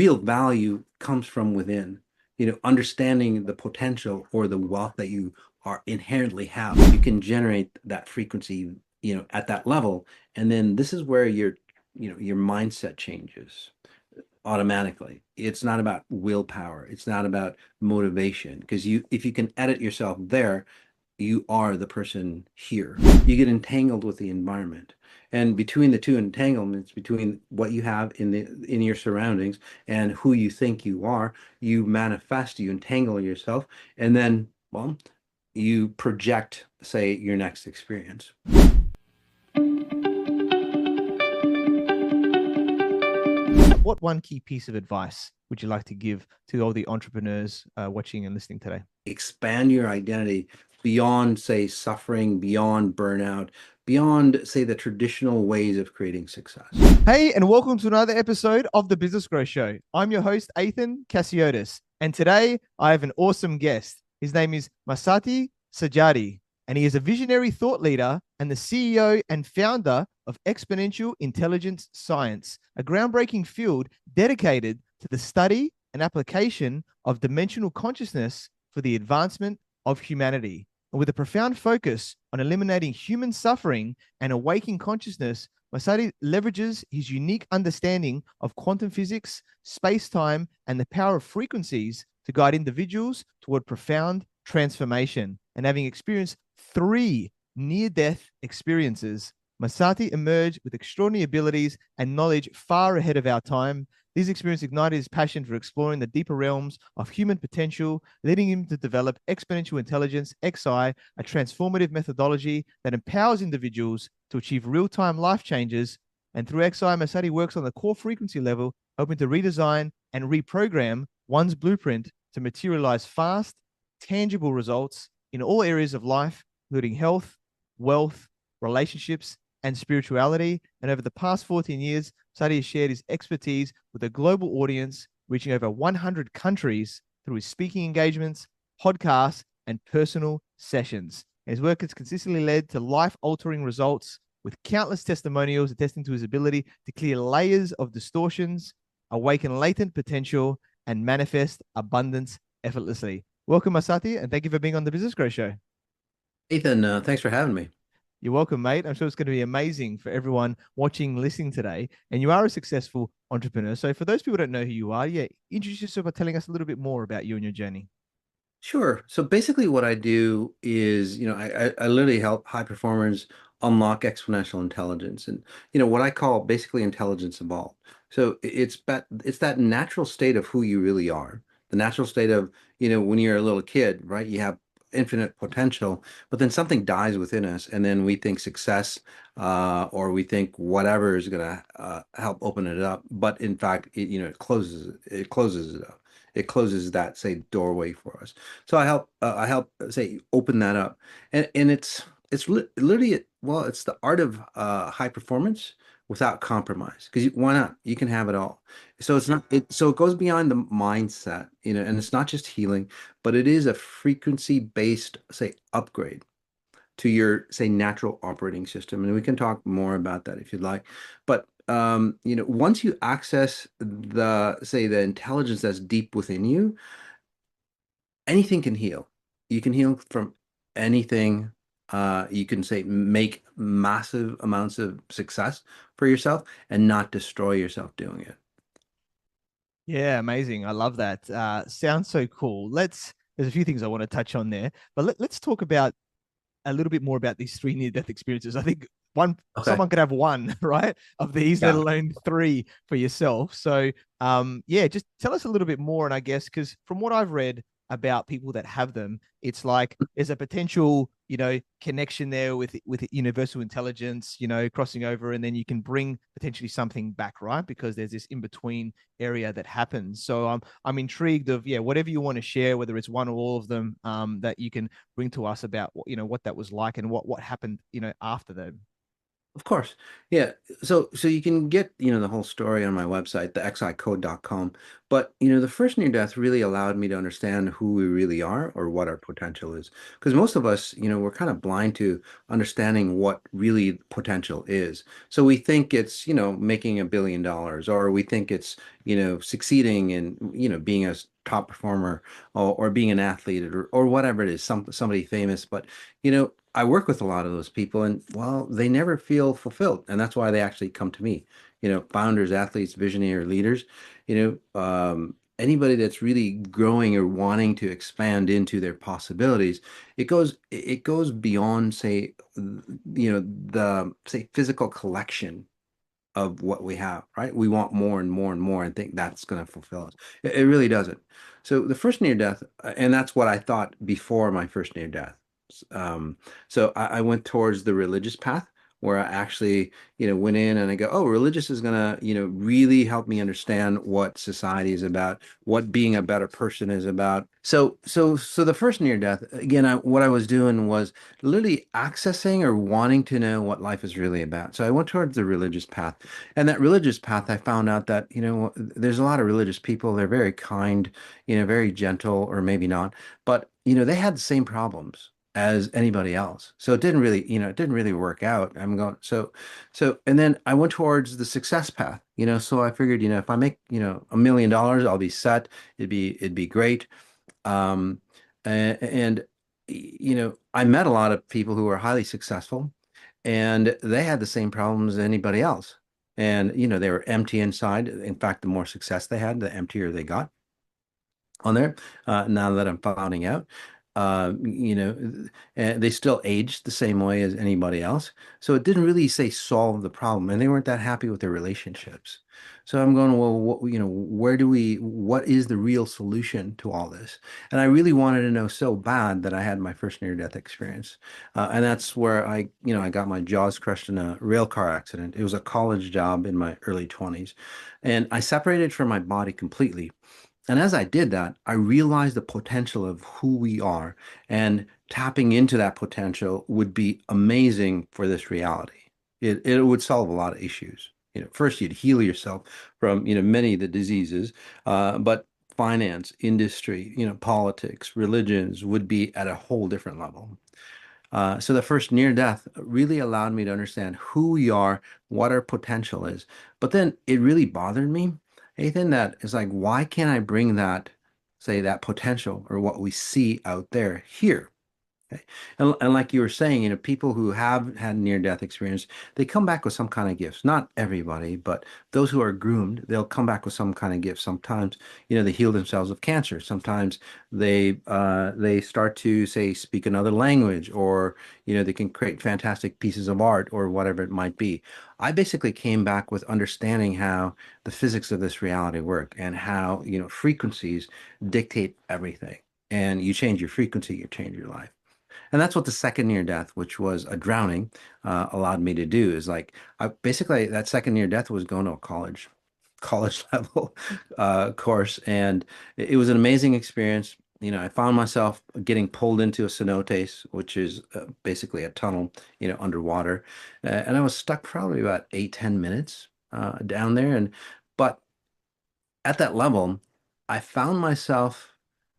real value comes from within. Understanding the potential or the wealth that you are inherently have. You can generate that frequency, at that level. And then this is where your mindset changes automatically. It's not about willpower. It's not about motivation. Because if you can edit yourself there, you are the person here. You get entangled with the environment. And between the two entanglements, between what you have in your surroundings and who you think you are, you manifest, you entangle yourself, and then, well, you project, say, your next experience. What one key piece of advice would you like to give to all the entrepreneurs watching and listening today? Expand your identity beyond, say, suffering, beyond burnout, beyond, say, the traditional ways of creating success. Hey, and welcome to another episode of the Business Growth Show. I'm your host, Ethan Cassiotis, and today I have an awesome guest. His name is Masati Sajady, and he is a visionary thought leader and the CEO and founder of Exponential Intelligence Science, a groundbreaking field dedicated to the study and application of dimensional consciousness for the advancement of humanity. And with a profound focus on eliminating human suffering and awakening consciousness, Masati leverages his unique understanding of quantum physics, space-time, and the power of frequencies to guide individuals toward profound transformation. And having experienced 3 near-death experiences, Masati emerged with extraordinary abilities and knowledge far ahead of our time. These experiences ignited his passion for exploring the deeper realms of human potential, leading him to develop Exponential Intelligence, XI, a transformative methodology that empowers individuals to achieve real-time life changes. And through XI, Masati works on the core frequency level, hoping to redesign and reprogram one's blueprint to materialize fast, tangible results in all areas of life, including health, wealth, relationships, and spirituality. And over the past 14 years, Masati has shared his expertise with a global audience, reaching over 100 countries through his speaking engagements, podcasts, and personal sessions. His work has consistently led to life-altering results, with countless testimonials attesting to his ability to clear layers of distortions, awaken latent potential, and manifest abundance effortlessly. Welcome, Masati, and thank you for being on the Business Growth Show. Ethan, thanks for having me. You're welcome, mate. I'm sure it's going to be amazing for everyone watching, listening today. And you are a successful entrepreneur. So for those people who don't know who you are, introduce yourself by telling us a little bit more about you and your journey. Sure. So basically what I do is, I literally help high performers unlock exponential intelligence and, what I call basically intelligence evolved. So it's that natural state of who you really are, the natural state of, when you're a little kid, right? You have infinite potential, but then something dies within us, and then we think success, or we think whatever is going to help open it up. But in fact, it closes it up. It closes that, say, doorway for us. So I help say open that up, and literally, well, it's the art of high performance without compromise. Because why not? You can have it all. So it's not it. So it goes beyond the mindset, and it's not just healing, but it is a frequency based, say, upgrade to your, say, natural operating system. And we can talk more about that if you'd like. But once you access the intelligence that's deep within you, anything can heal. You can heal from anything. You can, say, make massive amounts of success for yourself and not destroy yourself doing it. Yeah, amazing. I love that. Sounds so cool. There's a few things I want to touch on there, but let's talk about a little bit more about these 3 near-death experiences. I think Okay. someone could have one, right, of these, let Yeah. alone 3 for yourself. So, yeah, just tell us a little bit more. And I guess because from what I've read about people that have them, it's like there's a potential, connection there with universal intelligence, crossing over, and then you can bring potentially something back, right? Because there's this in between area that happens. So I'm intrigued of whatever you want to share, whether it's one or all of them, that you can bring to us about what that was like and what happened after that. Of course. Yeah. So you can get, the whole story on my website, the xicode.com. But, the first near death really allowed me to understand who we really are or what our potential is. Because most of us, we're kind of blind to understanding what really potential is. So we think it's, making $1 billion, or we think it's, succeeding in, being a top performer, or being an athlete, or whatever it is, somebody famous. But, I work with a lot of those people, and well, they never feel fulfilled, and that's why they actually come to me. Founders, athletes, visionary leaders. Anybody that's really growing or wanting to expand into their possibilities, it goes beyond, say, the, say, physical collection of what we have, right? We want more and more and more and think that's going to fulfill us. It really doesn't. So the first near death, and that's what I thought before my first near death. Um, so I went towards the religious path, where I actually, went in and I go, oh, religious is gonna, really help me understand what society is about, what being a better person is about. So the first near death, again, what I was doing was literally accessing or wanting to know what life is really about. So I went towards the religious path. And that religious path, I found out that, there's a lot of religious people. They're very kind, very gentle, or maybe not, but, they had the same problems as anybody else. So it didn't really work out. I'm going, and then I went towards the success path, so I figured, if I make, $1 million, I'll be set. It'd be great. Um, and, I met a lot of people who were highly successful, and they had the same problems as anybody else. And, they were empty inside. In fact, the more success they had, the emptier they got on there. Now that I'm finding out, and they still aged the same way as anybody else. So it didn't really say solve the problem, and they weren't that happy with their relationships. So I'm going, well, what is the real solution to all this? And I really wanted to know so bad that I had my first near-death experience. And that's where I got my jaws crushed in a rail car accident. It was a college job in my early 20s. And I separated from my body completely. And as I did that, I realized the potential of who we are, and tapping into that potential would be amazing for this reality. It would solve a lot of issues. First you'd heal yourself from, many of the diseases, but finance, industry, politics, religions would be at a whole different level. So the first near death really allowed me to understand who we are, what our potential is. But then it really bothered me, Ethan, that it's like, why can't I bring that, say, that potential or what we see out there here? Okay. And like you were saying, people who have had near-death experience, they come back with some kind of gifts. Not everybody, but those who are groomed, they'll come back with some kind of gift. Sometimes, they heal themselves of cancer. Sometimes they start to, say, speak another language, or, they can create fantastic pieces of art or whatever it might be. I basically came back with understanding how the physics of this reality work, and how, frequencies dictate everything. And you change your frequency, you change your life. And that's what the second near death, which was a drowning, allowed me to do. Is like, basically, that second near death was going to a college level course, and it was an amazing experience. I found myself getting pulled into a cenotes, which is basically a tunnel, underwater, and I was stuck probably about 8, 10 minutes down there. But at that level, I found myself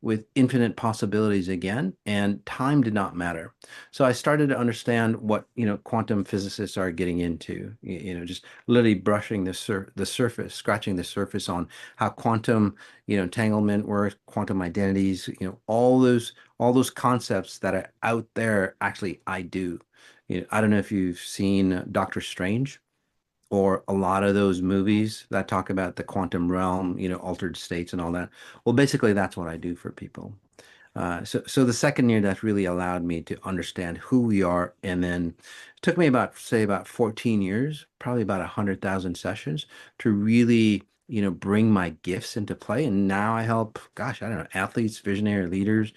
with infinite possibilities again, and time did not matter. So I started to understand what, quantum physicists are getting into, just literally brushing the surface, scratching the surface on how quantum, entanglement works, quantum identities, all those concepts that are out there, actually I do. I don't know if you've seen Doctor Strange, or a lot of those movies that talk about the quantum realm, altered states and all that. Well, basically, that's what I do for people. So the second year, that really allowed me to understand who we are. And then it took me about, say, about 14 years, probably about 100,000 sessions, to really, bring my gifts into play. And now I help, gosh, I don't know, athletes, visionary leaders,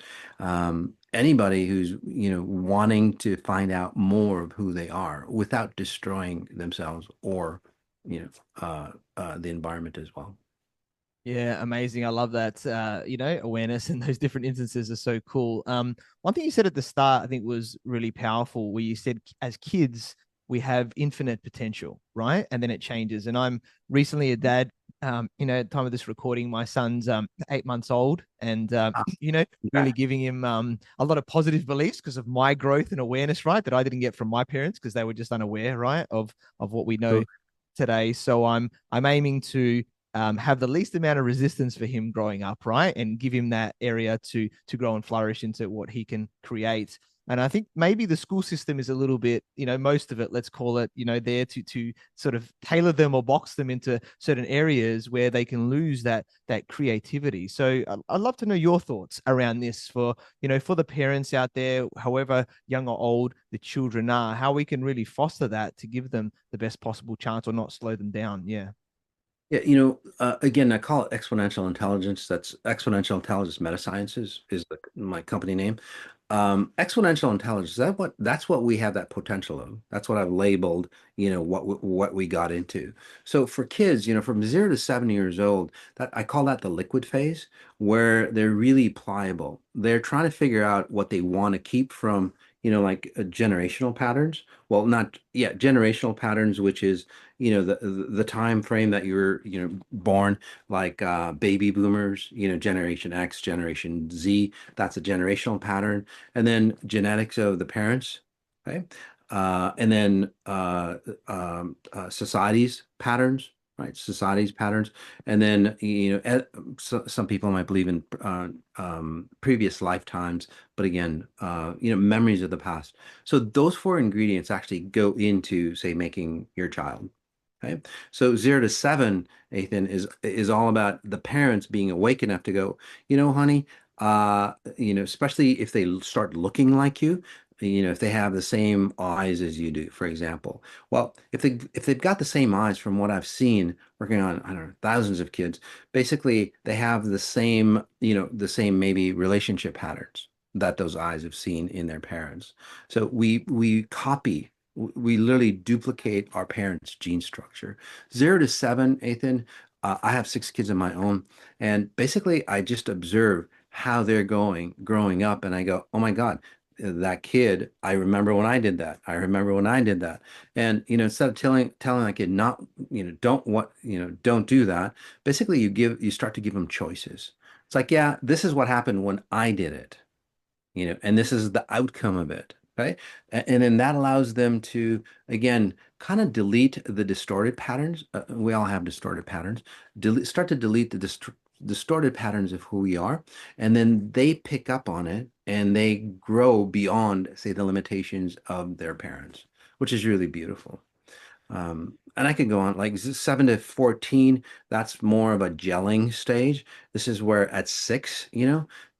anybody who's, wanting to find out more of who they are without destroying themselves, or, the environment as well. Yeah, amazing. I love that. Awareness and those different instances are so cool. One thing you said at the start, I think, was really powerful, where you said as kids, we have infinite potential, right? And then it changes. And I'm recently a dad. At the time of this recording, my son's 8 months old, and Ah, really okay. giving him a lot of positive beliefs because of my growth and awareness, right? That I didn't get from my parents because they were just unaware, right, of what we know So, today. So I'm aiming to have the least amount of resistance for him growing up, right, and give him that area to grow and flourish into what he can create. And I think maybe the school system is a little bit, most of it, let's call it, there to sort of tailor them or box them into certain areas where they can lose that creativity. So I'd love to know your thoughts around this for the parents out there, however young or old the children are, how we can really foster that to give them the best possible chance or not slow them down. Yeah. yeah, again, I call it exponential intelligence. That's Exponential Intelligence Meta Sciences is my company name. Exponential intelligence, that's what we have that potential of. That's what I've labeled, what we got into. So for kids, from 0 to 7 years old, that I call that the liquid phase, where they're really pliable. They're trying to figure out what they want to keep from, like generational patterns. Well, not, yeah, generational patterns, which is, the time frame that you're, born, like baby boomers, Generation X, Generation Z, that's a generational pattern, and then genetics of the parents, okay? And then society's patterns, right? Society's patterns, and then some people might believe in previous lifetimes, but again, memories of the past. So those four ingredients actually go into, say, making your child. Okay. So 0 to 7, Nathan, is all about the parents being awake enough to go, honey, especially if they start looking like you, if they have the same eyes as you do, for example. Well, if they've got the same eyes from what I've seen working on, I don't know, thousands of kids, basically they have the same maybe relationship patterns that those eyes have seen in their parents. So we copy, we literally duplicate our parents' gene structure. 0 to 7, Ethan, I have 6 kids of my own, and basically I just observe how they're growing up, and I go, oh my God, that kid, I remember when I did that. I remember when I did that. And instead of telling that kid not, don't do that, basically you start to give them choices. It's like, yeah, this is what happened when I did it, and this is the outcome of it. Okay. And then that allows them to, again, kind of delete the distorted patterns. We all have distorted patterns. Start to delete the distorted patterns of who we are. And then they pick up on it and they grow beyond, say, the limitations of their parents, which is really beautiful. And I could go on like 7 to 14, that's more of a gelling stage. This is where at 6,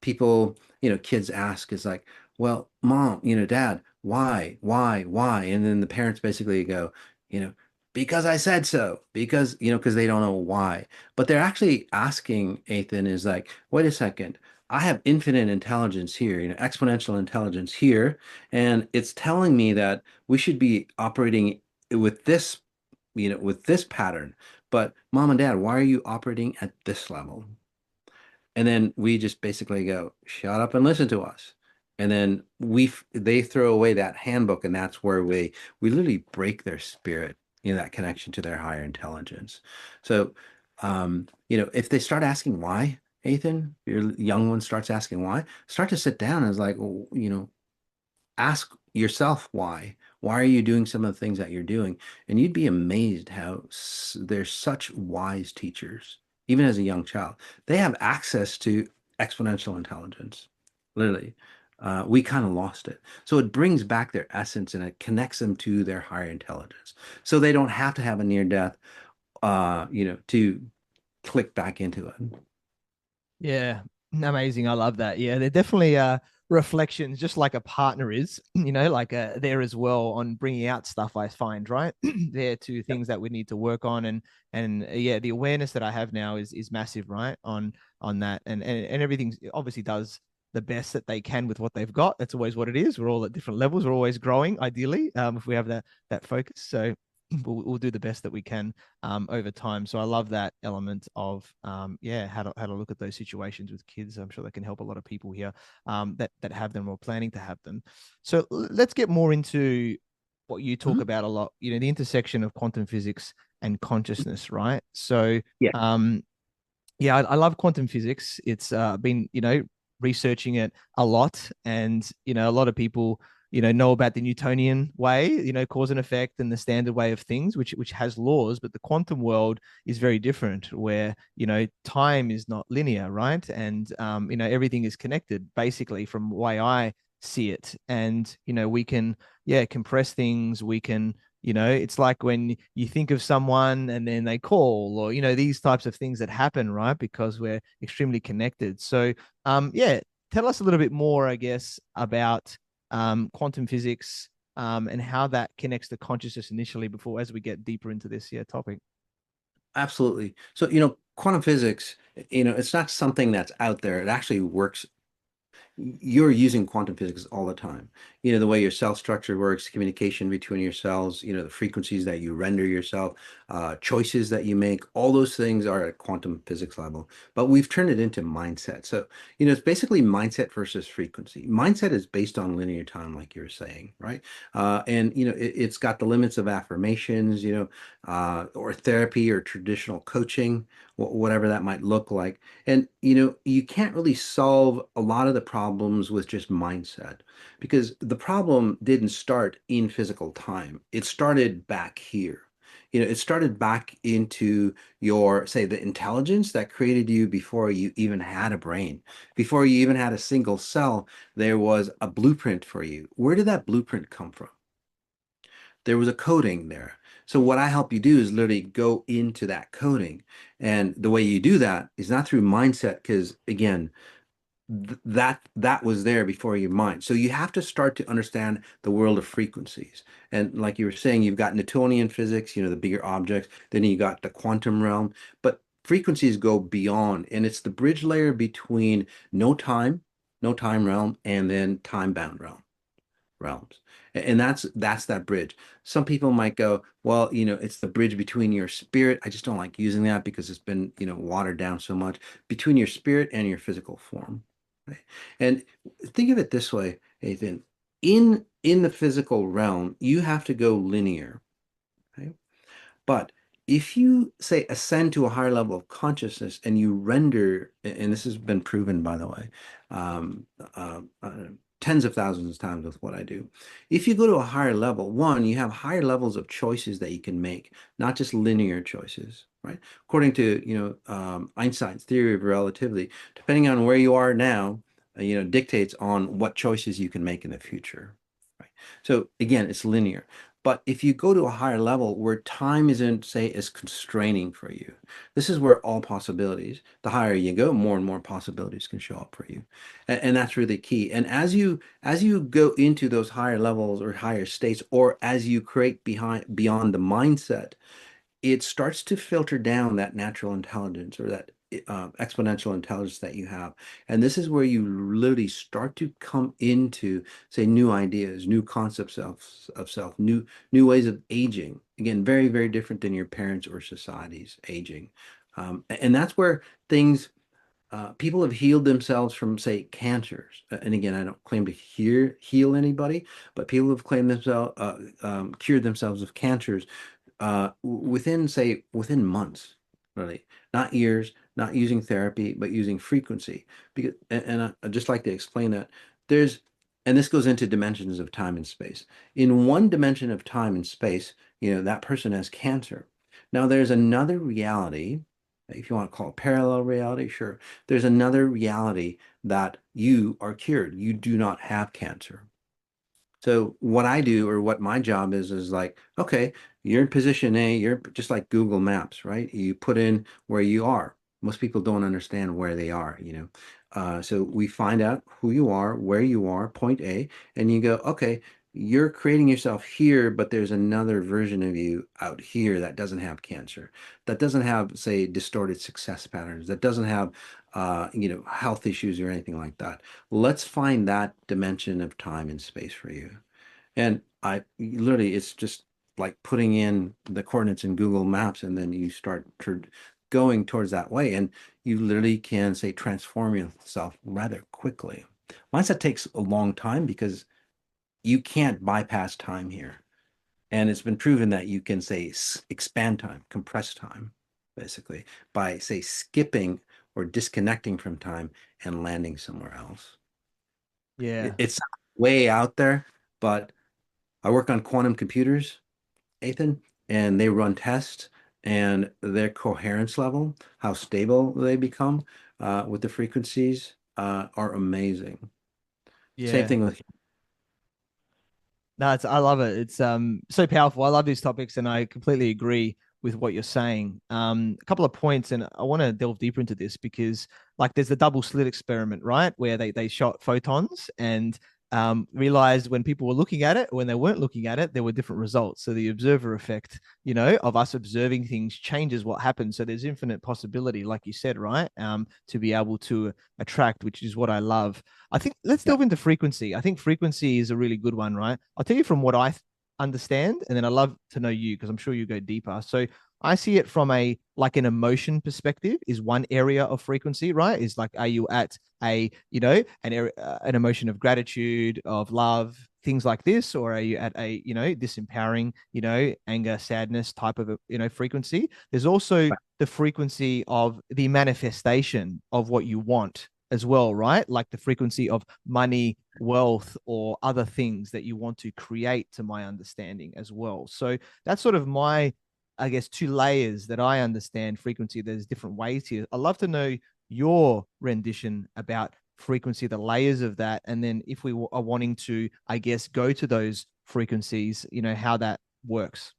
people, kids ask is like, well, mom, dad, why? And then the parents basically go, you know, because I said so, because they don't know why. But they're actually asking, Ethan, is like, wait a second. I have infinite intelligence here, exponential intelligence here, and it's telling me that we should be operating with this pattern. But mom and dad, why are you operating at this level? And then we just basically go, shut up and listen to us. And then they throw away that handbook, and that's where we literally break their spirit, that connection to their higher intelligence. So, if they start asking why, Ethan, your young one starts asking why, start to sit down and is like, well, ask yourself why. Why are you doing some of the things that you're doing? And you'd be amazed how there's such wise teachers, even as a young child. They have access to exponential intelligence, literally. We kind of lost it. So it brings back their essence and it connects them to their higher intelligence. So they don't have to have a near death, to click back into it. Yeah, amazing. I love that. Yeah, they're definitely reflections, just like a partner is, like there as well on bringing out stuff. I find right there two Yep. things that we need to work on, and yeah, the awareness that I have now is massive, right, on that, and everything obviously does the best that they can with what they've got. That's always what it is. We're all at different levels. We're always growing, ideally, if we have that focus. So we'll do the best that we can over time. So I love that element of yeah, how to look at those situations with kids. I'm sure that can help a lot of people here that have them or planning to have them. So let's get more into what you talk Mhm. about a lot, the intersection of quantum physics and consciousness, right? So, Yeah. yeah, I love quantum physics. It's been, researching it a lot, and a lot of people, know about the Newtonian way, cause and effect, and the standard way of things, which has laws. But the quantum world is very different, where time is not linear, right? And everything is connected, basically, from the way I see it. And we can, yeah, compress things. We can, it's like when you think of someone and then they call, or these types of things that happen, right? Because we're extremely connected. So yeah, tell us a little bit more, I guess, about quantum physics, and how that connects to consciousness initially, before as we get deeper into this, yeah, topic. Absolutely. So, quantum physics, it's not something that's out there. It actually works. You're using quantum physics all the time. The way your cell structure works, communication between your cells, the frequencies that you render yourself, choices that you make, all those things are at quantum physics level. But we've turned it into mindset. So, it's basically mindset versus frequency. Mindset is based on linear time, like you were saying, right? And, it's got the limits of affirmations, or therapy or traditional coaching, whatever that might look like. And you can't really solve a lot of the problems with just mindset, because the problem didn't start in physical time. It started back here. It started back into your, say, the intelligence that created you before you even had a brain, before you even had a single cell. There was a blueprint for you. Where did that blueprint come from? There was a coding there. So what I help you do is literally go into that coding. And the way you do that is not through mindset, because again, that was there before your mind. So you have to start to understand the world of frequencies. And like you were saying, you've got Newtonian physics, the bigger objects, then you got the quantum realm, but frequencies go beyond, and it's the bridge layer between no time, no time realm, and then time bound realms. And that's that bridge. Some people might go, well, it's the bridge between your spirit. I just don't like using that because it's been, watered down so much, between your spirit and your physical form. Right? And think of it this way, Ethan. In the physical realm, you have to go linear. Right? But if you say ascend to a higher level of consciousness and you render, and this has been proven, by the way, um, uh, uh, tens of thousands of times with what I do. If you go to a higher level, one, you have higher levels of choices that you can make, not just linear choices, right? According to, Einstein's theory of relativity, depending on where you are now, dictates on what choices you can make in the future, right? So again, it's linear. But if you go to a higher level where time isn't, say, as constraining for you, this is where all possibilities, the higher you go, more and more possibilities can show up for you. And that's really key. And as you go into those higher levels or higher states, or as you create beyond the mindset, it starts to filter down that natural intelligence, or that exponential intelligence that you have. And this is where you literally start to come into, say, new ideas, new concepts of self, new ways of aging. Again, very, very different than your parents or society's aging. And that's where things, people have healed themselves from, say, cancers. And again, I don't claim to heal anybody, but people have claimed themselves, cured themselves of cancers within, say, within months, really, not years, not using therapy, but using frequency. Because, and I'd just like to explain that there's, and this goes into dimensions of time and space. In one dimension of time and space, that person has cancer. Now there's another reality, if you want to call it parallel reality, sure. There's another reality that you are cured. You do not have cancer. So what I do, or what my job is like, okay, you're in position A, you're just like Google Maps, right? You put in where you are. Most people don't understand where they are. So we find out who you are, where you are, point A, and you go, okay, you're creating yourself here, but there's another version of you out here that doesn't have cancer, that doesn't have, say, distorted success patterns, that doesn't have, health issues or anything like that. Let's find that dimension of time and space for you. And I literally, it's just like putting in the coordinates in Google Maps, and then you start going towards that way. And you literally can, say, transform yourself rather quickly. Mindset takes a long time because you can't bypass time here. And it's been proven that you can say expand time, compress time, basically, by say skipping or disconnecting from time and landing somewhere else. Yeah. It's way out there, but I work on quantum computers, Ethan, and they run tests and their coherence level, how stable they become with the frequencies are amazing. Same Yeah. thing with No, I love it. It's so powerful. I love these topics, and I completely agree with what you're saying. A couple of points, and I want to delve deeper into this because, like, there's the double slit experiment, right, where they shot photons and realized when people were looking at it, when they weren't looking at it, there were different results. So the observer effect, of us observing things changes what happens. So there's infinite possibility, like you said, right, to be able to attract, which is what I love. I think let's yeah, delve into frequency. I think frequency is a really good one, right? I'll tell you from what I understand, and then I love to know you because I'm sure you go deeper. So I see it from a like an emotion perspective is one area of frequency, right? Is like, are you at an emotion of gratitude, of love, things like this, or are you at a disempowering, anger, sadness type of frequency? There's also right. the frequency of the manifestation of what you want as well, right? Like the frequency of money, wealth, or other things that you want to create, to my understanding as well. So that's sort of my, I guess, two layers that I understand frequency. There's different ways here. I'd love to know your rendition about frequency, the layers of that. And then if we are wanting to, I guess, go to those frequencies, how that works.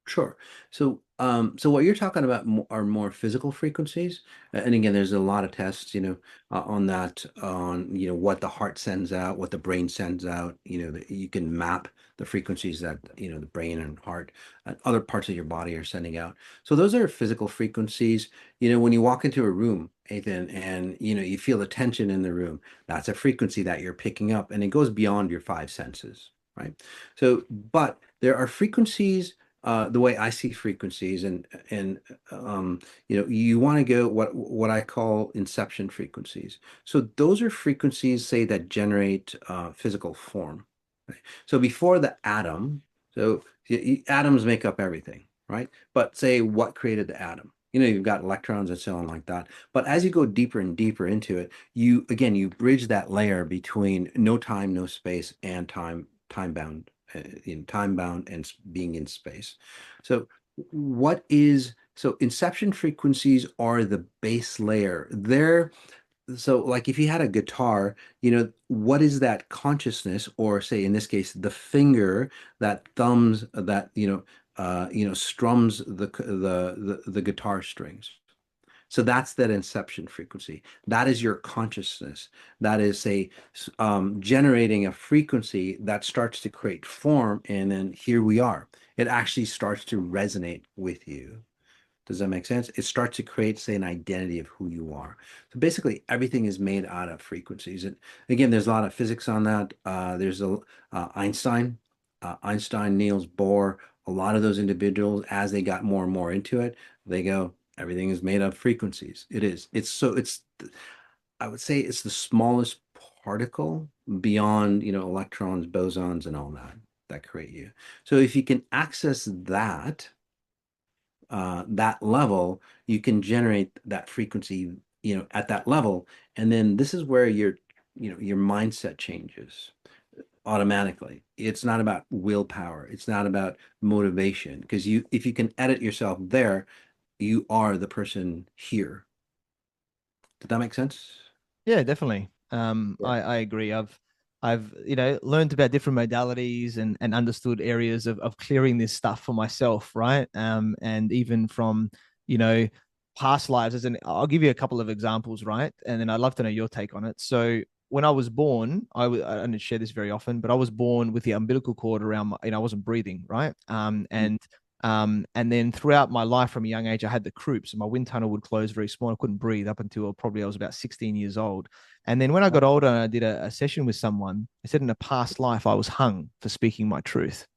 Sure. So what you're talking about are more physical frequencies, and again, there's a lot of tests, on that, on what the heart sends out, what the brain sends out. That you can map the frequencies that the brain and heart and other parts of your body are sending out. So those are physical frequencies. When you walk into a room, Ethan, and you feel the tension in the room, that's a frequency that you're picking up, and it goes beyond your five senses, right? So, but there are frequencies the way I see frequencies and you want to go what I call inception frequencies. So those are frequencies, say, that generate physical form. Right? So before the atom, so atoms make up everything, right? But say what created the atom? You've got electrons and so on like that. But as you go deeper and deeper into it, you bridge that layer between no time, no space, and time bound in time bound and being in space. So inception frequencies are the base layer. So like if you had a guitar, what is that consciousness, or say in this case, the finger that thumbs that, strums the guitar strings. So that's that inception frequency. That is your consciousness. That is generating a frequency that starts to create form, and then here we are. It actually starts to resonate with you. Does that make sense? It starts to create, say, an identity of who you are. So basically, everything is made out of frequencies. And again, there's a lot of physics on that. There's Einstein, Niels Bohr, a lot of those individuals, as they got more and more into it, they go, everything is made of frequencies. It is. I would say it's the smallest particle beyond, electrons, bosons, and all that create you. So if you can access that level, you can generate that frequency, at that level. And then this is where your mindset changes automatically. It's not about willpower. It's not about motivation. Because if you can edit yourself there, you are the person here. Did that make sense? Yeah, definitely. Yeah. I agree. I've learned about different modalities and understood areas of clearing this stuff for myself, right? And even from you know past lives. I'll give you a couple of examples, right? And then I'd love to know your take on it. So when I was born, I don't share this very often, but I was born with the umbilical cord around my, I wasn't breathing, right? And then throughout my life from a young age, I had the croup. So my wind tunnel would close very small. I couldn't breathe up until probably I was about 16 years old. And then when I got older and I did a session with someone, I said in a past life, I was hung for speaking my truth.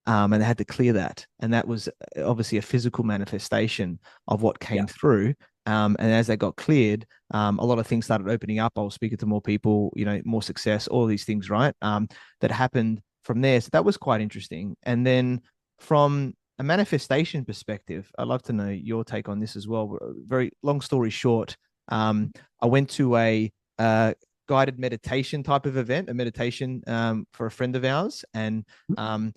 And they had to clear that. And that was obviously a physical manifestation of what Yeah. came through. And as they got cleared, a lot of things started opening up. I was speaking to more people, more success, all these things, right? That happened from there. So that was quite interesting. And then from a manifestation perspective, I'd love to know your take on this as well. Very long story short, I went to a guided meditation type of event, a meditation for a friend of ours, and um,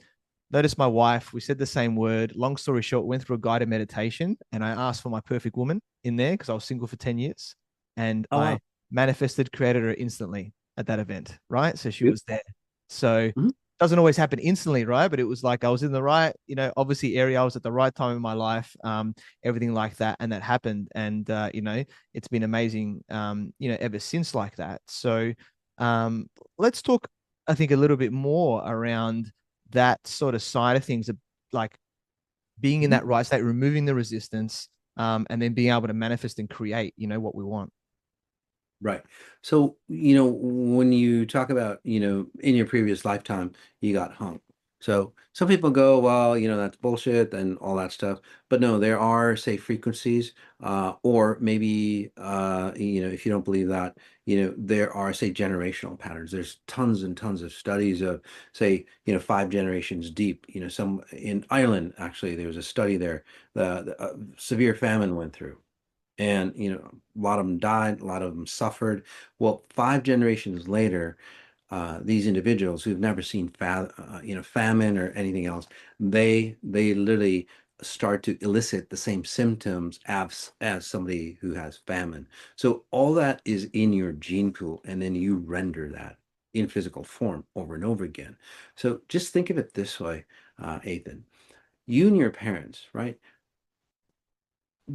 noticed my wife. We said the same word. Long story short, went through a guided meditation, and I asked for my perfect woman in there because I was single for 10 years, and Oh, I wow. manifested, created her instantly at that event. Right, so she Yep. was there. So Mhm. doesn't always happen instantly, right? But it was like I was in the right, obviously area. I was at the right time in my life, everything like that, and that happened. And it's been amazing, ever since like that. So let's talk, I think, a little bit more around that sort of side of things, like being in Mhm. that right state, removing the resistance, and then being able to manifest and create, what we want. Right. So, when you talk about, in your previous lifetime, you got hung. So some people go, well, that's bullshit and all that stuff. But no, there are, say, frequencies, or maybe, if you don't believe that, there are, say, generational patterns. There's tons and tons of studies of, say, 5 generations deep. Some in Ireland, actually, there was a study there. The severe famine went through. And a lot of them died, a lot of them suffered. Well, 5 generations later, these individuals who've never seen famine or anything else, they literally start to elicit the same symptoms as somebody who has famine. So all that is in your gene pool, and then you render that in physical form over and over again. So just think of it this way, Ethan. You and your parents, right?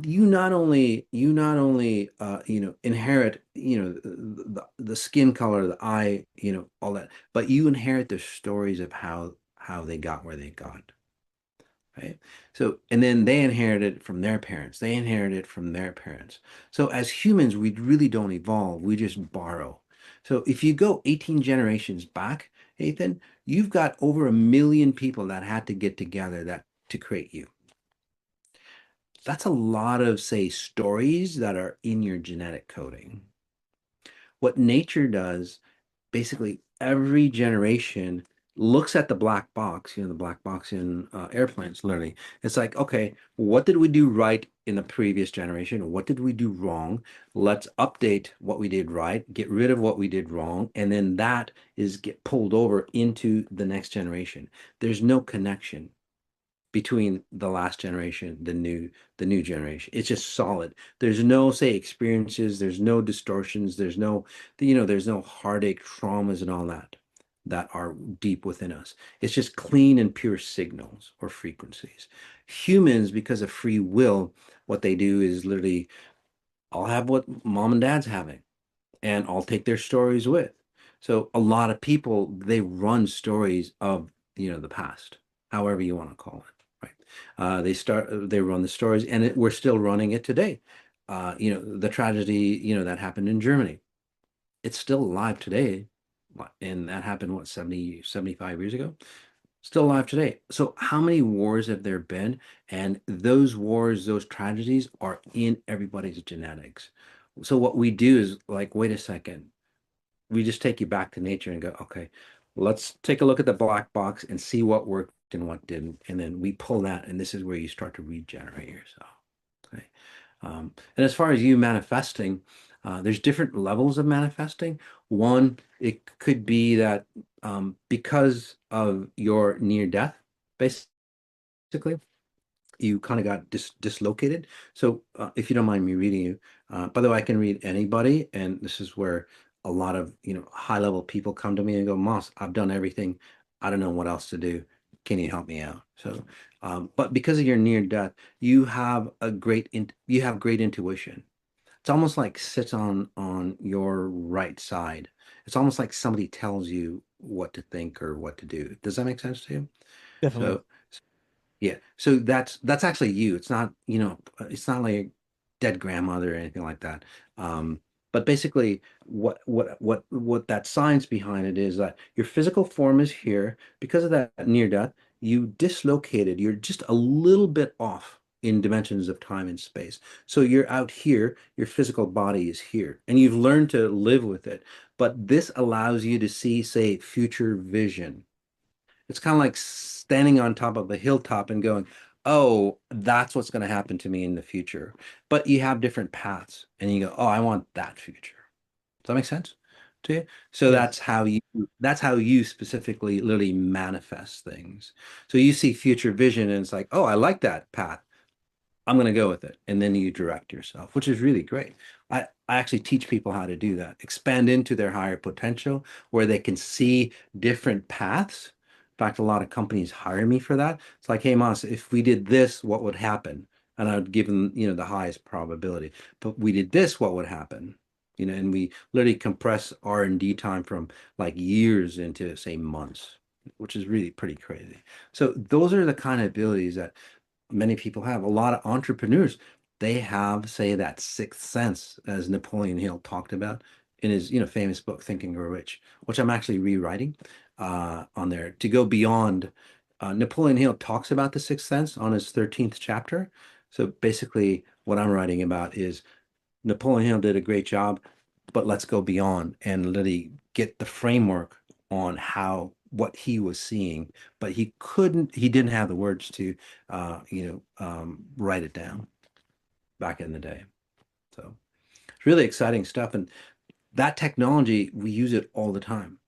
You not only inherit the skin color, the eye, all that, but you inherit the stories of how they got where they got, right? So, and then they inherited it from their parents, they inherited it from their parents. So as humans, we really don't evolve, we just borrow. So if you go 18 generations back, Ethan, you've got over 1 million people that had to get together that to create you. That's a lot of, say, stories that are in your genetic coding. What nature does, basically, every generation looks at the black box, the black box in airplanes, literally. It's like, okay, what did we do right in the previous generation? What did we do wrong? Let's update what we did right, get rid of what we did wrong, and then that is get pulled over into the next generation. There's no connection between the last generation, the new generation. It's just solid. There's no, say, experiences, there's no distortions, there's no heartache, traumas and all that are deep within us. It's just clean and pure signals or frequencies. Humans, because of free will, what they do is literally, I'll have what mom and dad's having and I'll take their stories with. So a lot of people, they run stories of, the past, however you want to call it, right? They run the stories, and we're still running it today. The tragedy, that happened in Germany, it's still alive today. And that happened, what, 70, 75 years ago? Still alive today. So how many wars have there been? And those wars, those tragedies are in everybody's genetics. So what we do is like, wait a second, we just take you back to nature and go, okay, let's take a look at the black box and see what worked and what didn't. And then we pull that, and this is where you start to regenerate yourself. Okay. And as far as you manifesting, there's different levels of manifesting. One, it could be that because of your near death, basically, you kind of got dislocated. So if you don't mind me reading you, by the way, I can read anybody, and this is where a lot of high level people come to me and go, Moss, I've done everything. I don't know what else to do. Can you help me out? So, but because of your near death, you have great intuition. It's almost like sits on your right side. It's almost like somebody tells you what to think or what to do. Does that make sense to you? Definitely. So yeah, so that's actually you. It's not, it's not like a dead grandmother or anything like that. But basically, what that science behind it is that your physical form is here because of that near death. You dislocated. You're just a little bit off in dimensions of time and space. So you're out here. Your physical body is here, and you've learned to live with it. But this allows you to see, say, future vision. It's kind of like standing on top of a hilltop and going, oh, that's what's going to happen to me in the future. But you have different paths and you go, oh, I want that future. Does that make sense to you? So Yes. that's how you specifically literally manifest things. So you see future vision and it's like, oh, I like that path. I'm going to go with it. And then you direct yourself, which is really great. I actually teach people how to do that, expand into their higher potential where they can see different paths. In fact, a lot of companies hire me for that. It's like, hey, Moss, if we did this, what would happen? And I would give them, the highest probability. But we did this, what would happen? And we literally compress R&D time from like years into, say, months, which is really pretty crazy. So those are the kind of abilities that many people have. A lot of entrepreneurs, they have, say, that sixth sense, as Napoleon Hill talked about in his, famous book, Think and Grow Rich, which I'm actually rewriting on there to go beyond. Napoleon Hill talks about the sixth sense on his 13th chapter. So basically, what I'm writing about is Napoleon Hill did a great job, but let's go beyond and literally get the framework on how what he was seeing, but he didn't have the words to, write it down back in the day. So it's really exciting stuff. And that technology, we use it all the time.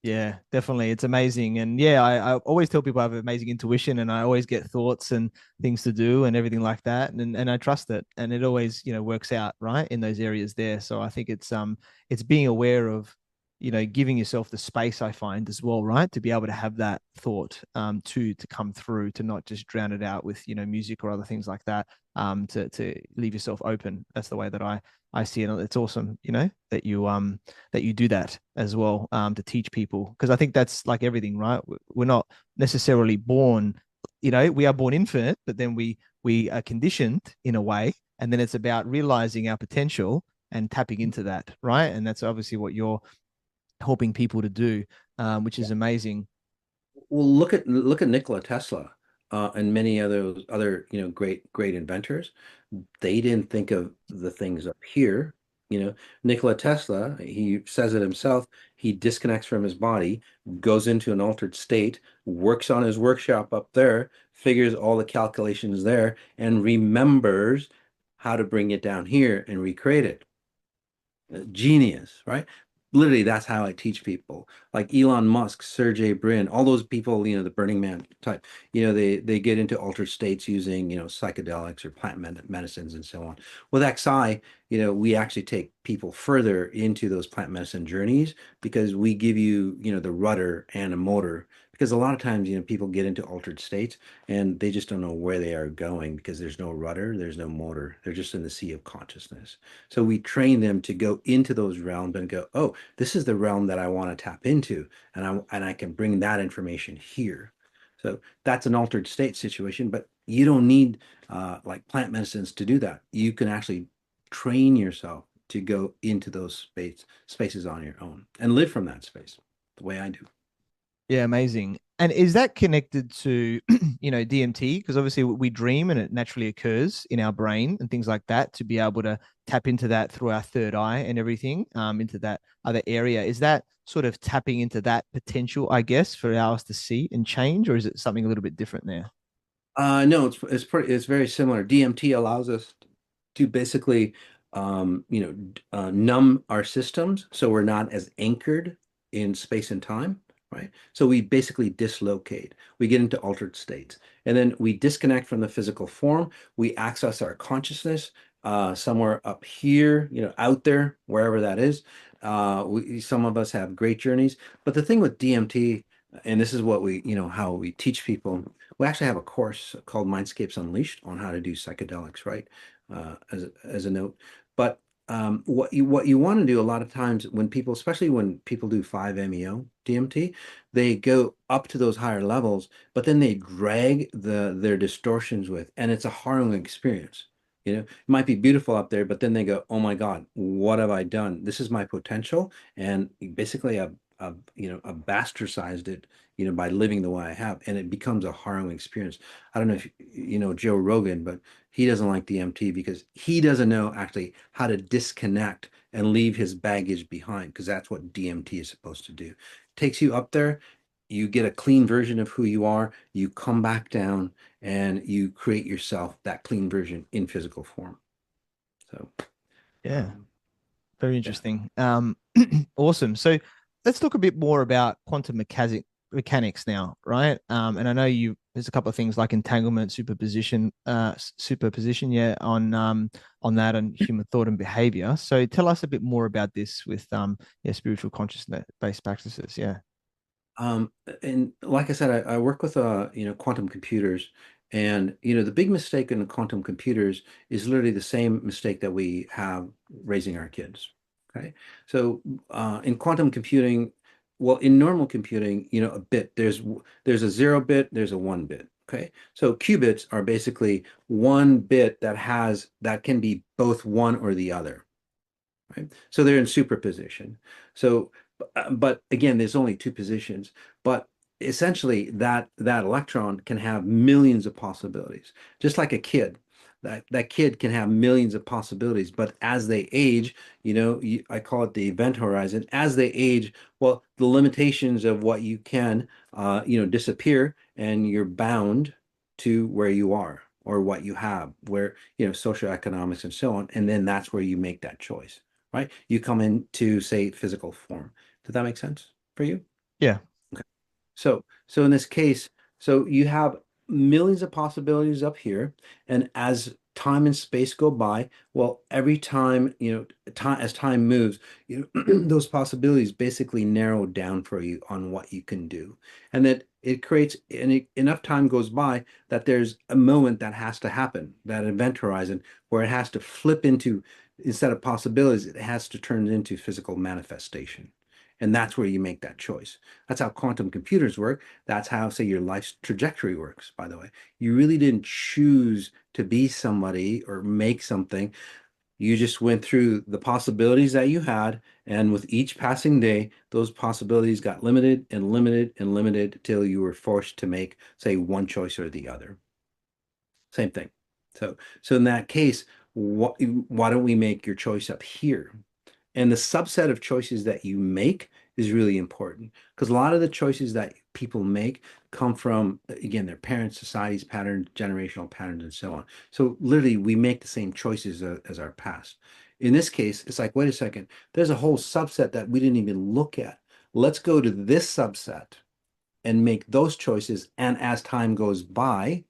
Yeah, definitely. It's amazing. And yeah, I always tell people I have amazing intuition and I always get thoughts and things to do and everything like that. And I trust it. And it always, works out right in those areas there. So I think it's being aware of, giving yourself the space I find as well, right? To be able to have that thought to come through, to not just drown it out with, music or other things like that. To leave yourself open. That's the way that I see it. It's awesome, that you do that as well, to teach people, because I think that's like everything, right? We're not necessarily born, we are born infinite, but then we are conditioned in a way, and then it's about realizing our potential and tapping into that, right? And that's obviously what you're helping people to do, which is amazing. Well, look at Nikola Tesla and many other great inventors. They didn't think of the things up here. Nikola Tesla, he says it himself. He disconnects from his body, goes into an altered state, works on his workshop up there, figures all the calculations there, and remembers how to bring it down here and recreate it. Genius, right? Literally, that's how I teach people. Like Elon Musk, Sergey Brin, all those people, the Burning Man type, they get into altered states using, psychedelics or plant medicines and so on. With XI, we actually take people further into those plant medicine journeys because we give you, the rudder and a motor. Because a lot of times, people get into altered states and they just don't know where they are going because there's no rudder, there's no motor. They're just in the sea of consciousness. So we train them to go into those realms and go, oh, this is the realm that I want to tap into, and I can bring that information here. So that's an altered state situation, but you don't need like plant medicines to do that. You can actually train yourself to go into those spaces on your own and live from that space the way I do. Yeah, amazing. And is that connected to, DMT? Because obviously we dream and it naturally occurs in our brain and things like that, to be able to tap into that through our third eye and everything, into that other area. Is that sort of tapping into that potential, I guess, for us to see and change, or is it something a little bit different there? No, it's very similar. DMT allows us to basically numb our systems so we're not as anchored in space and time, right? So we basically dislocate. We get into altered states, and then we disconnect from the physical form. We access our consciousness somewhere up here, out there, wherever that is. Some of us have great journeys, but the thing with DMT, and this is what how we teach people. We actually have a course called Mindscapes Unleashed on how to do psychedelics, right? As a note. But what you want to do a lot of times when people, especially when people do 5-MeO DMT, they go up to those higher levels, but then they drag their distortions with, and it's a harrowing experience. It might be beautiful up there, but then they go, "Oh my God, what have I done? This is my potential," and basically I've bastardized it, by living the way I have, and it becomes a harrowing experience. I don't know if you know Joe Rogan, but he doesn't like DMT because he doesn't know actually how to disconnect and leave his baggage behind, because that's what DMT is supposed to do. Takes you up there, you get a clean version of who you are, you come back down and you create yourself that clean version in physical form. So, Yeah. um, Very yeah. interesting. Awesome. So let's talk a bit more about mechanics now, right? And I know there's a couple of things like entanglement, superposition, yeah, on that and human thought and behavior. So tell us a bit more about this with yeah, spiritual consciousness based practices. Yeah. Um, and like I said, I work with quantum computers, and the big mistake in the quantum computers is literally the same mistake that we have raising our kids. Okay, so in quantum computing, well, in normal computing, a bit there's a 0 bit, there's a 1 bit. Okay, so qubits are basically 1 bit that can be both one or the other, right? So they're in superposition. So, but again, there's only two positions, but essentially that electron can have millions of possibilities, just like a kid. That kid can have millions of possibilities, but as they age, I call it the event horizon. As they age, well, the limitations of what you can, disappear, and you're bound to where you are or what you have, where, socioeconomics and so on, and then that's where you make that choice, right? You come into, say, physical form. Does that make sense for you? Yeah. Okay. So in this case, so you have millions of possibilities up here, and as time and space go by, well, every time, time as time moves, those possibilities basically narrow down for you on what you can do. And that it creates enough time goes by that there's a moment that has to happen, that event horizon, where it has to flip into, instead of possibilities, it has to turn into physical manifestation. And that's where you make that choice. That's how quantum computers work. That's how, say, your life's trajectory works, by the way. You really didn't choose to be somebody or make something. You just went through the possibilities that you had. And with each passing day, those possibilities got limited and limited and limited till you were forced to make, say, one choice or the other. Same thing. So in that case, why don't we make your choice up here? And the subset of choices that you make is really important, because a lot of the choices that people make come from, again, their parents, society's patterns, generational patterns, and so on. So literally, we make the same choices as our past. In this case, it's like, wait a second, there's a whole subset that we didn't even look at. Let's go to this subset and make those choices. And as time goes by,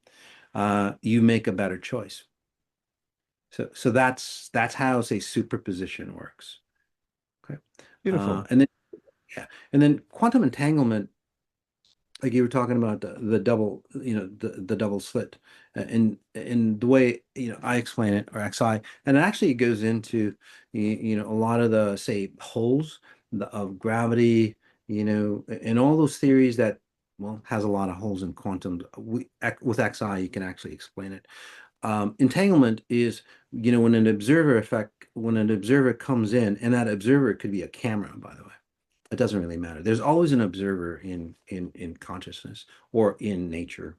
you make a better choice. So that's how, say, superposition works. Okay. Beautiful. And then yeah, and then quantum entanglement, like you were talking about the double, the double slit, in the way I explain it, or XI, and it actually goes into a lot of the, say, holes of gravity, and all those theories that, well, has a lot of holes in quantum. With XI you can actually explain it. Entanglement is, when an observer comes in, and that observer could be a camera, by the way. It doesn't really matter. There's always an observer in consciousness or in nature.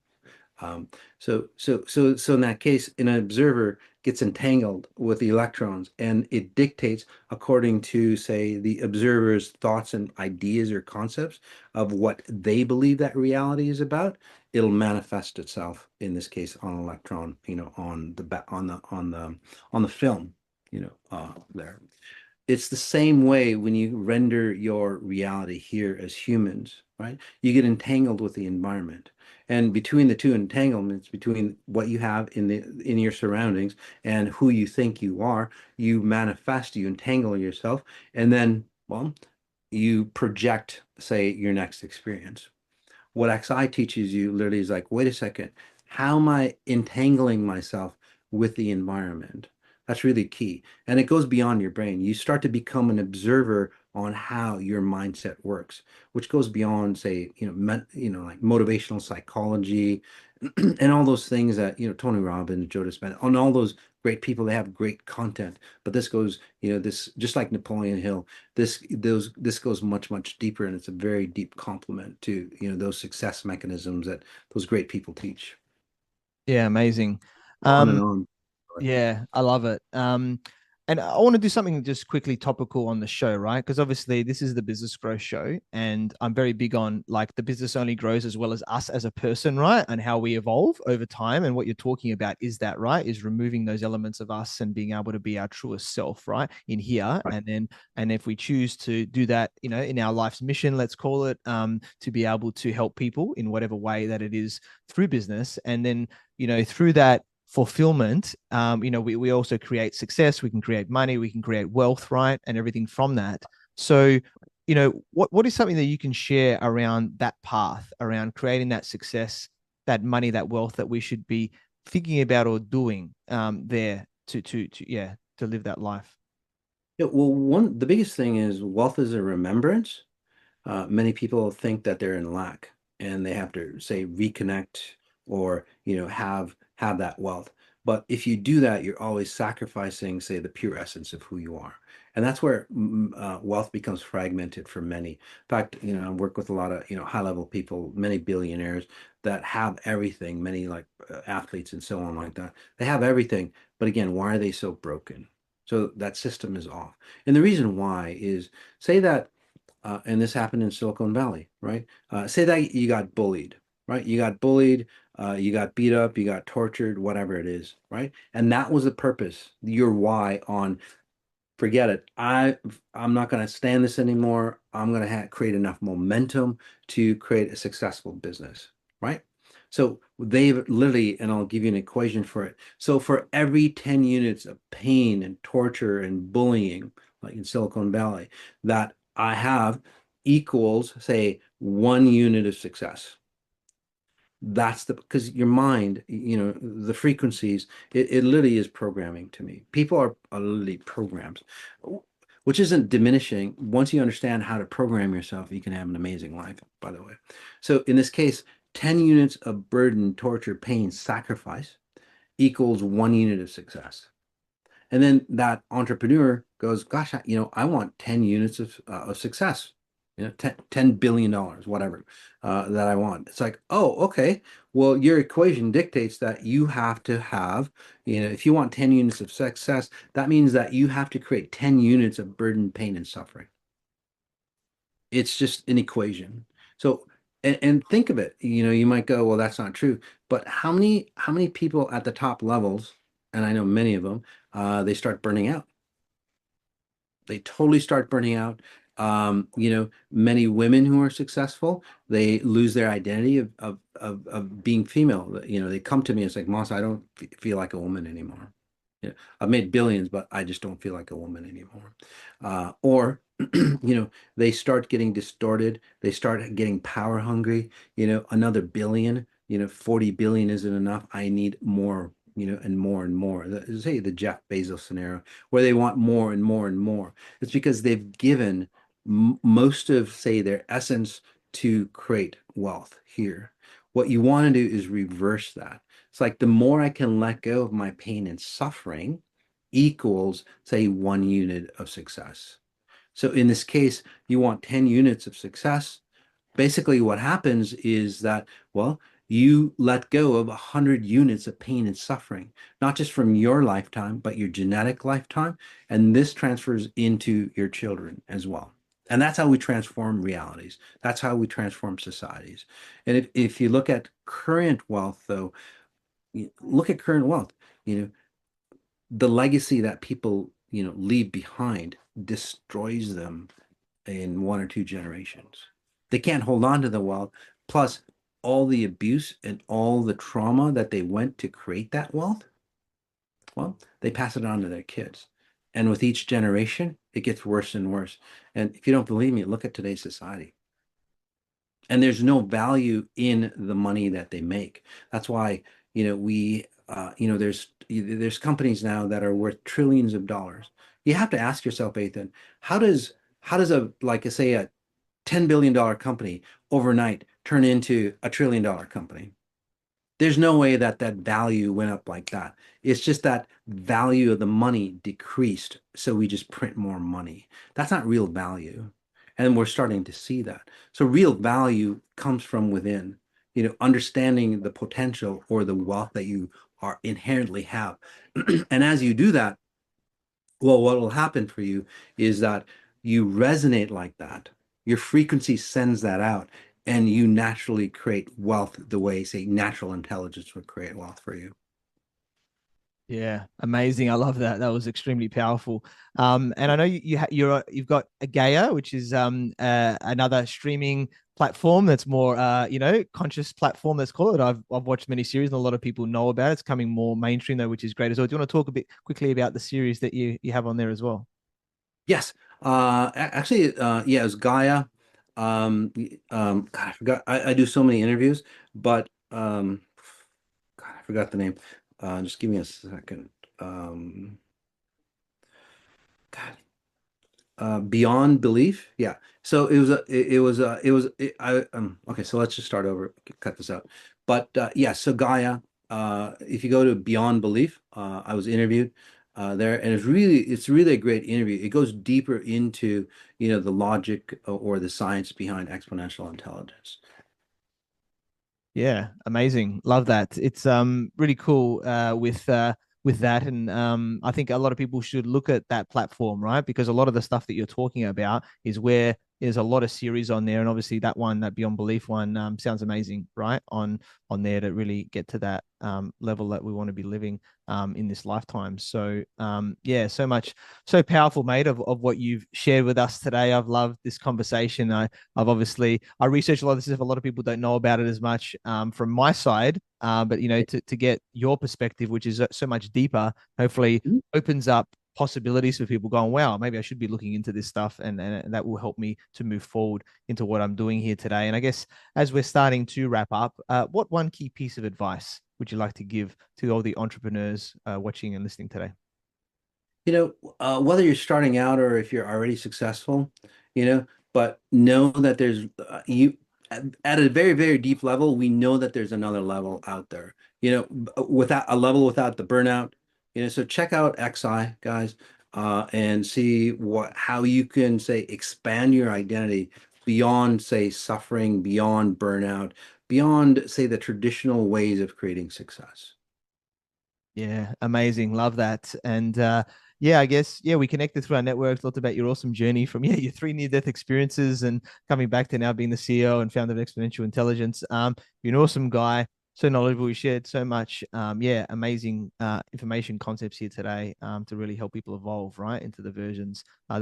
So in that case, an observer gets entangled with the electrons, and it dictates according to, say, the observer's thoughts and ideas or concepts of what they believe that reality is about. It'll manifest itself, in this case, on an electron, on the film, there. It's the same way when you render your reality here as humans, right? You get entangled with the environment. And between the two entanglements, between what you have in your surroundings and who you think you are, you manifest, you entangle yourself, and then, well, you project, say, your next experience. What XI teaches you literally is like, wait a second, how am I entangling myself with the environment? That's really key. And it goes beyond your brain. You start to become an observer on how your mindset works, which goes beyond, say, like motivational psychology and all those things that, Tony Robbins, Joe Dispenza, and all those great people, they have great content. But this goes, this, just like Napoleon Hill, this goes much, much deeper, and it's a very deep complement to, those success mechanisms that those great people teach. Yeah, amazing. On and Um, on. yeah, I love it. And I want to do something just quickly topical on the show, right? Because obviously this is the business growth show, and I'm very big on like the business only grows as well as us as a person, right? And how we evolve over time. And what you're talking about is that, right? Is removing those elements of us and being able to be our truest self, right? In here. Right. And if we choose to do that, in our life's mission, let's call it, to be able to help people in whatever way that it is through business. And then, through that fulfillment, we also create success, we can create money, we can create wealth, right? And everything from that. So, what is something that you can share around that path, around creating that success, that money, that wealth that we should be thinking about or doing there to live that life? Yeah, well, the biggest thing is wealth is a remembrance. Many people think that they're in lack and they have to say reconnect or have that wealth. But if you do that, you're always sacrificing, say, the pure essence of who you are. And that's where wealth becomes fragmented for many. In fact, I work with a lot of, high-level people, many billionaires that have everything, many like athletes and so on like that. They have everything, but again, why are they so broken? So that system is off. And the reason why is, say that and this happened in Silicon Valley, right? Say that you got bullied, right? You got bullied, you got beat up, you got tortured, whatever it is, right? And that was the purpose, your why on forget it. I'm not going to stand this anymore. I'm going to create enough momentum to create a successful business, right? So they've literally, and I'll give you an equation for it. So for every 10 units of pain and torture and bullying, like in Silicon Valley, that I have equals, say, 1 unit of success. That's because your mind, the frequencies, it literally is programming to me. People are literally programs, which isn't diminishing. Once you understand how to program yourself, you can have an amazing life, by the way. So in this case, 10 units of burden, torture, pain, sacrifice equals 1 unit of success. And then that entrepreneur goes, gosh, I want 10 units of success, 10 billion dollars, whatever, that I want. It's like, oh, okay. Well, your equation dictates that you have to have, if you want 10 units of success, that means that you have to create 10 units of burden, pain, and suffering. It's just an equation. So, and think of it, you might go, well, that's not true. But how many people at the top levels, and I know many of them, they start burning out. They totally start burning out. Many women who are successful, they lose their identity of being female. They come to me, it's like, Moss, I don't feel like a woman anymore. I've made billions, but I just don't feel like a woman anymore. Or, they start getting distorted. They start getting power hungry. Another billion, 40 billion isn't enough. I need more, and more and more. Say the Jeff Bezos scenario, where they want more and more and more. It's because they've given most of, say, their essence to create wealth here. What you want to do is reverse that. It's like the more I can let go of my pain and suffering equals, say, 1 unit of success. So in this case, you want 10 units of success. Basically, what happens is that, well, you let go of 100 units of pain and suffering, not just from your lifetime, but your genetic lifetime. And this transfers into your children as well. And that's how we transform realities. That's how we transform societies. And if you look at current wealth, though, look at current wealth, you know, the legacy that people, leave behind destroys them in 1 or 2 generations. They can't hold on to the wealth. Plus, all the abuse and all the trauma that they went to create that wealth, well, they pass it on to their kids. And with each generation, it gets worse and worse. And if you don't believe me, look at today's society. And there's no value in the money that they make. That's why, there's companies now that are worth trillions of dollars. You have to ask yourself, Ethan, how does a like say a $10 billion company overnight turn into a $1 trillion company? There's no way that that value went up like that. It's just that value of the money decreased, so we just print more money. That's not real value. And we're starting to see that. So real value comes from within, understanding the potential or the wealth that you are inherently have. And as you do that, Well, what will happen for you is that you resonate like that. Your frequency sends that out, and you naturally create wealth the way, say, natural intelligence would create wealth for you. Yeah, amazing. I love that. That was extremely powerful. And I know you've got a Gaia, which is another streaming platform that's more conscious platform. Let's call it. I've watched many series, and a lot of people know about it. It's coming more mainstream though, which is great as well. Do you want to talk a bit quickly about the series that you have on there as well? Yes. Actually, yeah, it was Gaia. God, I forgot. I do so many interviews, but God, I forgot the name. Just give me a second. God, Beyond Belief. Yeah. So okay, so let's just start over, cut this out. But yeah, so Gaia, if you go to Beyond Belief, I was interviewed there, and it's really a great interview. It goes deeper into, the logic or the science behind exponential intelligence. Yeah, amazing. Love that. It's really cool with that, and I think a lot of people should look at that platform, right? Because a lot of the stuff that you're talking about is where there's a lot of series on there, and obviously that one, that Beyond Belief one, sounds amazing, right? On there to really get to that level that we want to be living in this lifetime. So yeah, so much, so powerful, mate, of what you've shared with us today. I've loved this conversation. I research a lot of this stuff. A lot of people don't know about it as much from my side, but to get your perspective, which is so much deeper, hopefully opens up possibilities for people going, wow, maybe I should be looking into this stuff, and that will help me to move forward into what I'm doing here today. And I guess as we're starting to wrap up, what one key piece of advice would you like to give to all the entrepreneurs watching and listening today? Whether you're starting out or if you're already successful, but know that there's at a very, very deep level, we know that there's another level out there, without a level without the burnout, so check out XI, guys, and see how you can, say, expand your identity beyond, say, suffering, beyond burnout, beyond, say, the traditional ways of creating success. Yeah, amazing. Love that. And yeah, I guess, yeah, we connected through our networks, talked about your awesome journey from, yeah, your three near-death experiences and coming back to now being the CEO and founder of Exponential Intelligence. You're an awesome guy, so knowledgeable. You shared so much, yeah, amazing information concepts here today to really help people evolve, right, into the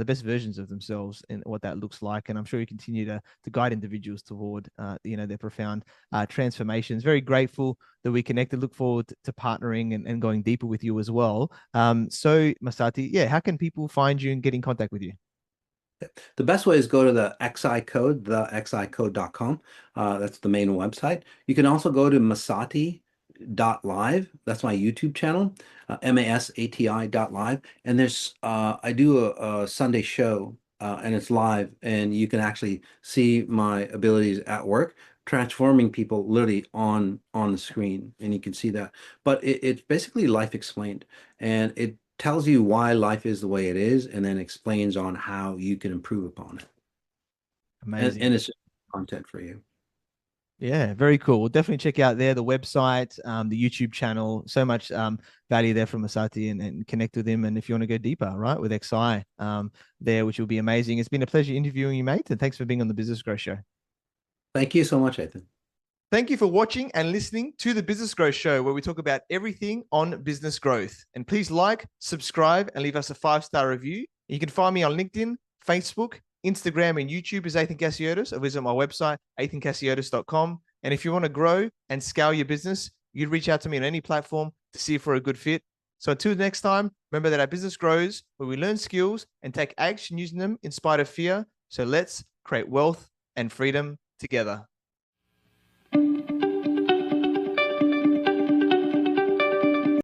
best versions of themselves and what that looks like. And I'm sure you continue to guide individuals toward, their profound transformations. Very grateful that we connected. Look forward to partnering and going deeper with you as well. So Masati, yeah, how can people find you and get in contact with you? The best way is go to the XI code, thexicode.com. That's the main website. You can also go to Masati.live. That's my YouTube channel, MASATI.live. And I do a Sunday show, and it's live, and you can actually see my abilities at work, transforming people literally on the screen, and you can see that. But it's basically life explained, and it tells you why life is the way it is, and then explains on how you can improve upon it. And Amazing. it's just content for you. Yeah, very cool. We'll definitely check out there the website, the YouTube channel. So much value there from Masati and connect with him. And if you want to go deeper, right, with XI there, which will be amazing. It's been a pleasure interviewing you, mate. And thanks for being on the Business Growth Show. Thank you so much, Ethan. Thank you for watching and listening to the Business Growth Show, where we talk about everything on business growth. And please like, subscribe, and leave us a 5-star review. You can find me on LinkedIn, Facebook, Instagram, and YouTube as Ethan Cassiotis, or visit my website, ethancassiotis.com. And if you want to grow and scale your business, you'd reach out to me on any platform to see if we're a good fit. So until next time, remember that our business grows where we learn skills and take action using them in spite of fear. So let's create wealth and freedom together.